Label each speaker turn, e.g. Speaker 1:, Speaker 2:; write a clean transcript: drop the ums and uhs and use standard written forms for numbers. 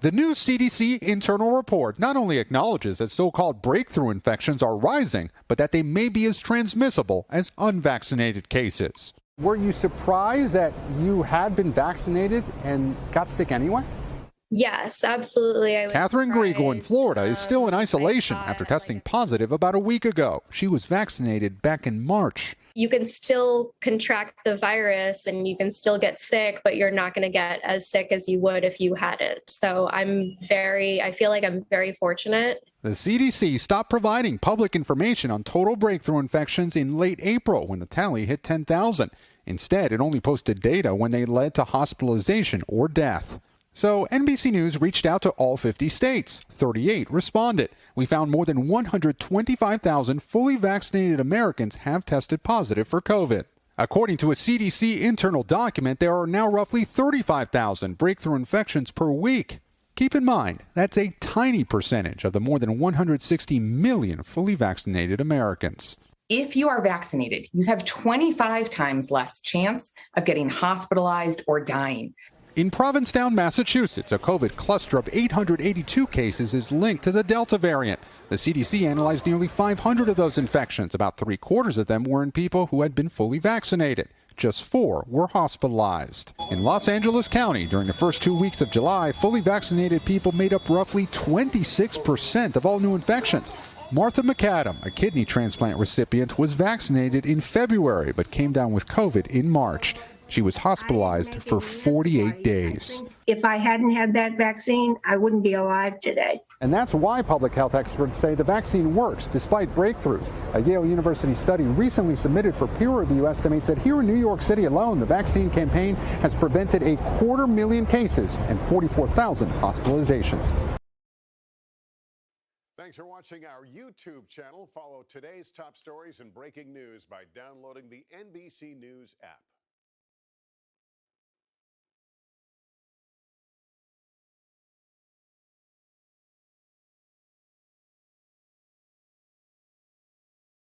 Speaker 1: The new CDC internal report not only acknowledges that so-called breakthrough infections are rising, but that they may be as transmissible as unvaccinated cases.
Speaker 2: Were you surprised that you had been vaccinated and got sick anyway?
Speaker 3: Yes, absolutely.
Speaker 1: Catherine Griegle in Florida is still in isolation after testing positive about a week ago. She was vaccinated back in March.
Speaker 3: You can still contract the virus and you can still get sick, but you're not going to get as sick as you would if you had it. So I feel like I'm very fortunate.
Speaker 1: The CDC stopped providing public information on total breakthrough infections in late April when the tally hit 10,000. Instead, it only posted data when they led to hospitalization or death. So NBC News reached out to all 50 states. 38 responded. We found more than 125,000 fully vaccinated Americans have tested positive for COVID. According to a CDC internal document, there are now roughly 35,000 breakthrough infections per week. Keep in mind, that's a tiny percentage of the more than 160 million fully vaccinated Americans.
Speaker 4: If you are vaccinated, you have 25 times less chance of getting hospitalized or dying.
Speaker 1: In Provincetown, Massachusetts, a COVID cluster of 882 cases is linked to the Delta variant. The CDC analyzed nearly 500 of those infections. About 3/4 of them were in people who had been fully vaccinated. Just 4 were hospitalized. In Los Angeles County, during the first 2 weeks of July, fully vaccinated people made up roughly 26% of all new infections. Martha McAdam, a kidney transplant recipient, was vaccinated in February but came down with COVID in March. She was hospitalized for 48 days.
Speaker 5: If I hadn't had that vaccine, I wouldn't be alive today.
Speaker 2: And that's why public health experts say the vaccine works despite breakthroughs. A Yale University study recently submitted for peer review estimates that here in New York City alone, the vaccine campaign has prevented 250,000 cases and 44,000 hospitalizations.
Speaker 6: Thanks for watching our YouTube channel. Follow today's top stories and breaking news by downloading the NBC News app.